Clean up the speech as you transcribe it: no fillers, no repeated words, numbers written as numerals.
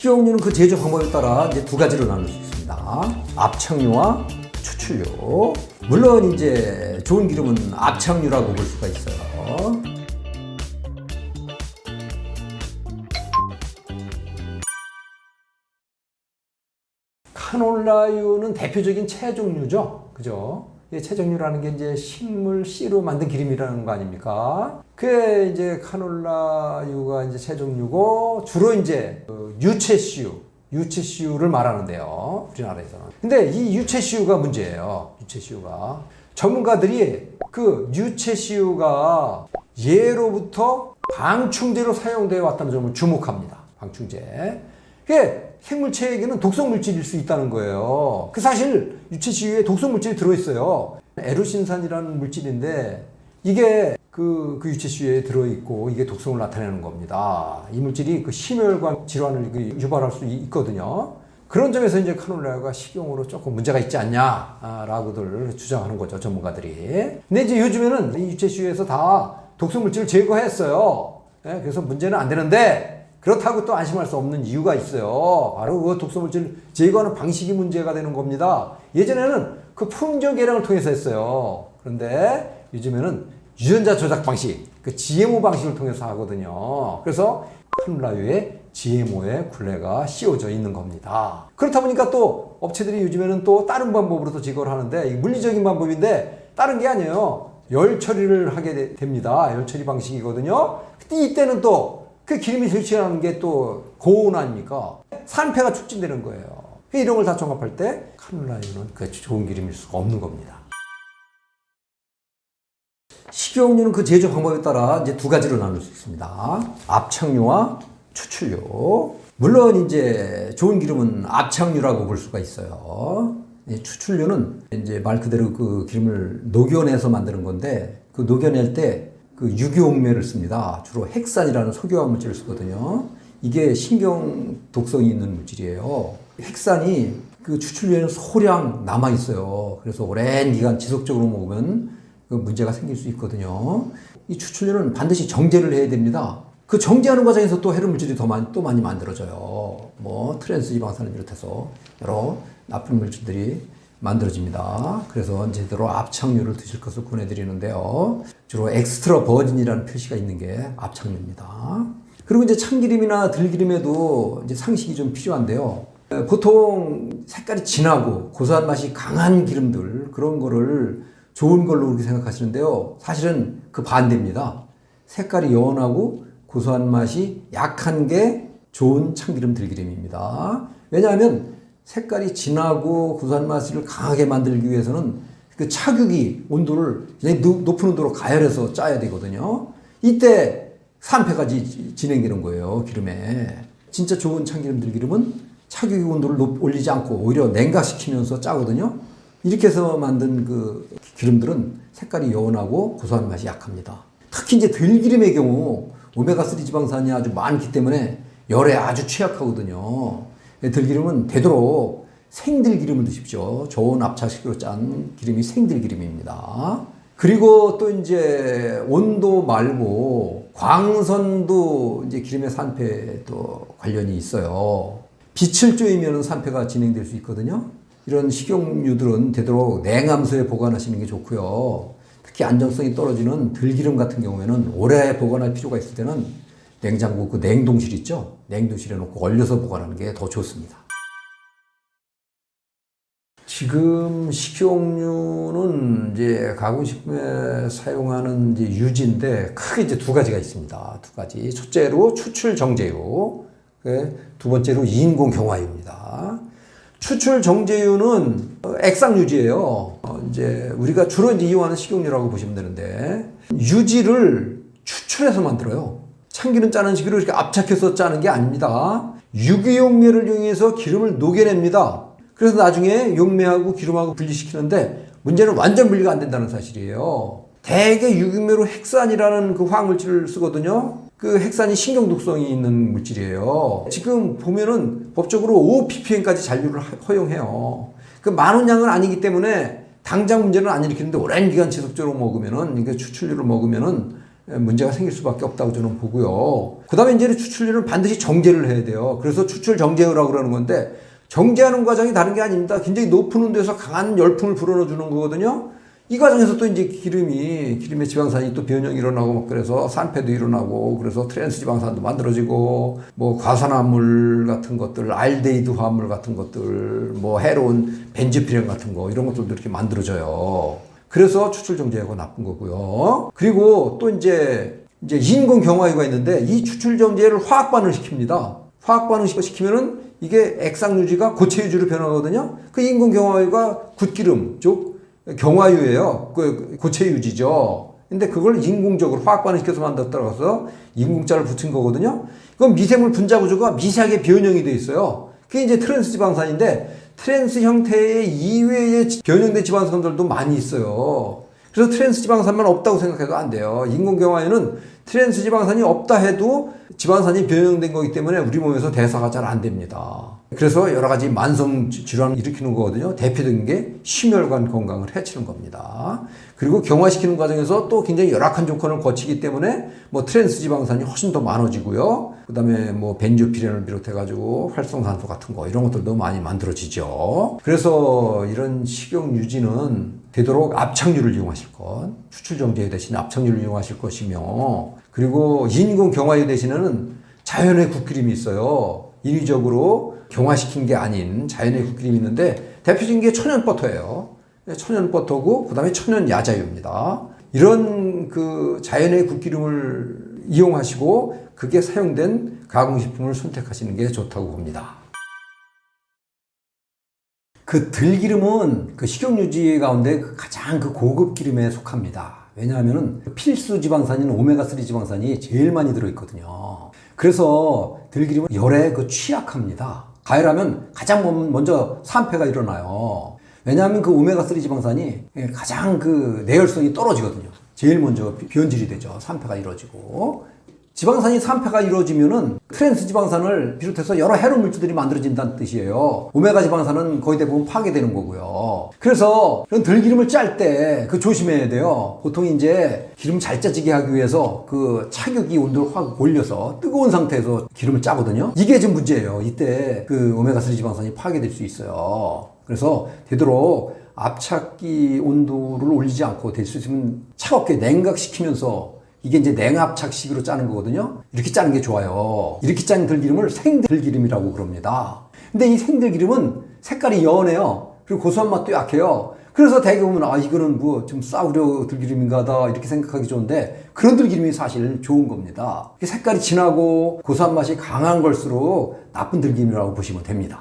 식용유는 그 제조 방법에 따라 이제 두 가지로 나눌 수 있습니다. 압착유와 추출유. 물론 이제 좋은 기름은 압착유라고 볼 수가 있어요. 카놀라유는 대표적인 채종유죠. 그죠? 이 채종유라는 게 이제 식물 씨로 만든 기름이라는 거 아닙니까? 그게 이제 카놀라유가 이제 채종유고 주로 이제 유채씨유를 말하는데요. 우리나라에서는. 근데 이 유채씨유가 문제예요. 유채씨유가. 전문가들이 그 유채씨유가 예로부터 방충제로 사용되어 왔다는 점을 주목합니다. 방충제. 그게 생물체에게는 독성물질일 수 있다는 거예요. 그 사실 유채씨유에 독성물질이 들어있어요. 에루신산이라는 물질인데 이게 그 유채씨유에 들어있고 이게 독성을 나타내는 겁니다. 이 물질이 그 심혈관 질환을 유발할 수 있거든요. 그런 점에서 이제 카놀라유가 식용으로 조금 문제가 있지 않냐라고들 주장하는 거죠, 전문가들이. 근데 이제 요즘에는 이 유채씨유에서 다 독성물질을 제거했어요. 네, 그래서 문제는 안 되는데 그렇다고 또 안심할 수 없는 이유가 있어요. 바로 그 독성물질 제거하는 방식이 문제가 되는 겁니다. 예전에는 그 품종 개량을 통해서 했어요. 그런데 요즘에는 유전자 조작 방식, 그 GMO 방식을 통해서 하거든요. 그래서 카놀라유에 GMO의 굴레가 씌워져 있는 겁니다. 그렇다 보니까 또 업체들이 요즘에는 또 다른 방법으로도 제거를 하는데 물리적인 방법인데 다른 게 아니에요. 열 처리를 하게 됩니다. 열 처리 방식이거든요. 이때는 또 그 기름이 설치하는 게 또 고온 아닙니까? 산패가 촉진되는 거예요. 이런 걸 다 종합할 때 카놀라유는 그 좋은 기름일 수가 없는 겁니다. 식용유는 그 제조 방법에 따라 이제 두 가지로 나눌 수 있습니다. 압착유와 추출유. 물론 이제 좋은 기름은 압착유라고 볼 수가 있어요. 추출유는 이제 말 그대로 그 기름을 녹여내서 만드는 건데 그 녹여낼 때 그 유기용매를 씁니다. 주로 헥산이라는 석유화 물질을 쓰거든요. 이게 신경 독성이 있는 물질이에요. 헥산이 그 추출유에는 소량 남아 있어요. 그래서 오랜 기간 지속적으로 먹으면 그 문제가 생길 수 있거든요. 이 추출유는 반드시 정제를 해야 됩니다. 그 정제하는 과정에서 또 해로운 물질이 또 많이 만들어져요. 뭐 트랜스 지방산을 비롯해서 여러 나쁜 물질들이 만들어집니다. 그래서 제대로 압착유를 드실 것을 권해드리는데요. 주로 엑스트라 버진이라는 표시가 있는 게 압착유입니다. 그리고 이제 참기름이나 들기름에도 이제 상식이 좀 필요한데요. 보통 색깔이 진하고 고소한 맛이 강한 기름들, 그런 거를 좋은 걸로 그렇게 생각하시는데요. 사실은 그 반대입니다. 색깔이 연하고 고소한 맛이 약한 게 좋은 참기름 들기름입니다. 왜냐하면 색깔이 진하고 고소한 맛을 강하게 만들기 위해서는 그 차격이 온도를 높은 온도로 가열해서 짜야 되거든요. 이때 산패까지 진행되는 거예요, 기름에. 진짜 좋은 참기름 들기름은 차격의 온도를 올리지 않고 오히려 냉각시키면서 짜거든요. 이렇게 해서 만든 그 기름들은 색깔이 연하고 고소한 맛이 약합니다. 특히 이제 들기름의 경우 오메가3 지방산이 아주 많기 때문에 열에 아주 취약하거든요. 들기름은 되도록 생들기름을 드십시오. 좋은 압착식으로 짠 기름이 생들기름입니다. 그리고 또 이제 온도 말고 광선도 이제 기름의 산패도 관련이 있어요. 빛을 쬐면 산패가 진행될 수 있거든요. 이런 식용유들은 되도록 냉암소에 보관하시는 게 좋고요. 특히 안정성이 떨어지는 들기름 같은 경우에는 오래 보관할 필요가 있을 때는 냉장고 그 냉동실 있죠? 냉동실에 놓고 얼려서 보관하는 게 더 좋습니다. 지금 식용유는 이제 가공식품에 사용하는 이제 유지인데 크게 이제 두 가지가 있습니다. 두 가지. 첫째로 추출 정제유, 두 번째로 인공 경화유입니다. 추출 정제유는 액상 유지예요. 이제 우리가 주로 이제 이용하는 식용유라고 보시면 되는데 유지를 추출해서 만들어요. 참기름 짜는 식으로 이렇게 압착해서 짜는 게 아닙니다. 유기용매를 이용해서 기름을 녹여냅니다. 그래서 나중에 용매하고 기름하고 분리시키는데 문제는 완전 분리가 안 된다는 사실이에요. 대개 유기용매로 헥산이라는 그 화학물질을 쓰거든요. 그 헥산이 신경독성이 있는 물질이에요. 지금 보면은 법적으로 5ppm까지 잔류를 허용해요. 그 많은 양은 아니기 때문에 당장 문제는 안 일으키는데 오랜 기간 지속적으로 먹으면은, 이게 추출유를 먹으면은 문제가 생길 수밖에 없다고 저는 보고요. 그 다음에 이제 추출류는 반드시 정제를 해야 돼요. 그래서 추출 정제유라고 그러는 건데, 정제하는 과정이 다른 게 아닙니다. 굉장히 높은 온도에서 강한 열풍을 불어넣어 주는 거거든요. 이 과정에서 또 이제 기름의 지방산이 또 변형이 일어나고 막 그래서 산패도 일어나고 그래서 트랜스 지방산도 만들어지고 뭐 과산화물 같은 것들, 알데히드 화합물 같은 것들, 뭐 헤로인, 벤조피렌 같은 거 이런 것들도 이렇게 만들어져요. 그래서 추출 정제유가 나쁜 거고요. 그리고 또 이제 인공 경화유가 있는데 이 추출 정제유를 화학 반응을 시킵니다. 화학 반응 시키면은 이게 액상유지가 고체유지로 변하거든요. 그 인공 경화유가 굿기름, 즉 경화유예요. 그 고체유지죠. 근데 그걸 인공적으로 화학 반응시켜서 만들었다고 해서 인공자를 붙인 거거든요. 그건 미생물 분자 구조가 미세하게 변형이 돼 있어요. 그게 이제 트랜스 지방산인데 트랜스 형태의 이외의 변형된 지방산들도 많이 있어요. 그래서 트랜스 지방산만 없다고 생각해도 안 돼요. 인공 경화유는 트랜스 지방산이 없다 해도 지방산이 변형된 거기 때문에 우리 몸에서 대사가 잘 안 됩니다. 그래서 여러 가지 만성 질환을 일으키는 거거든요. 대표적인 게 심혈관 건강을 해치는 겁니다. 그리고 경화시키는 과정에서 또 굉장히 열악한 조건을 거치기 때문에 뭐 트랜스 지방산이 훨씬 더 많아지고요. 그 다음에 뭐 벤조피렌을 비롯해가지고 활성산소 같은 거 이런 것들도 많이 만들어지죠. 그래서 이런 식용 유지는 되도록 압착유를 이용하실 것, 추출 정제유 대신 압착유를 이용하실 것이며, 그리고 인공 경화유 대신에는 자연의 굿기름이 있어요. 인위적으로 경화시킨 게 아닌 자연의 굿기름이 있는데 대표적인 게 천연버터예요. 천연버터고 그 다음에 천연야자유입니다. 이런 그 자연의 굿기름을 이용하시고 그게 사용된 가공식품을 선택하시는 게 좋다고 봅니다. 그 들기름은 그 식용유지 가운데 가장 그 고급 기름에 속합니다. 왜냐하면 필수 지방산인 오메가3 지방산이 제일 많이 들어있거든요. 그래서 들기름은 열에 취약합니다. 가열하면 가장 먼저 산패가 일어나요. 왜냐하면 그 오메가3 지방산이 가장 그 내열성이 떨어지거든요. 제일 먼저 변질이 되죠. 산패가 이루어지고. 지방산이 산패가 이루어지면은 트랜스 지방산을 비롯해서 여러 해로운 물질들이 만들어진다는 뜻이에요. 오메가 지방산은 거의 대부분 파괴되는 거고요. 그래서 이런 들기름을 짤 때 조심해야 돼요. 보통 이제 기름 잘 짜지게 하기 위해서 그 착유기 온도를 확 올려서 뜨거운 상태에서 기름을 짜거든요. 이게 지금 문제예요. 이때 그 오메가3 지방산이 파괴될 수 있어요. 그래서 되도록 압착기 온도를 올리지 않고 될 수 있으면 차갑게 냉각시키면서 이게 이제 냉압착식으로 짜는 거거든요. 이렇게 짜는 게 좋아요. 이렇게 짠 들기름을 생들기름이라고 그럽니다. 근데 이 생들기름은 색깔이 연해요. 그리고 고소한 맛도 약해요. 그래서 대개 보면 이거는 뭐 좀 싸구려 들기름인가 하다 이렇게 생각하기 좋은데 그런 들기름이 사실 좋은 겁니다. 색깔이 진하고 고소한 맛이 강한 걸수록 나쁜 들기름이라고 보시면 됩니다.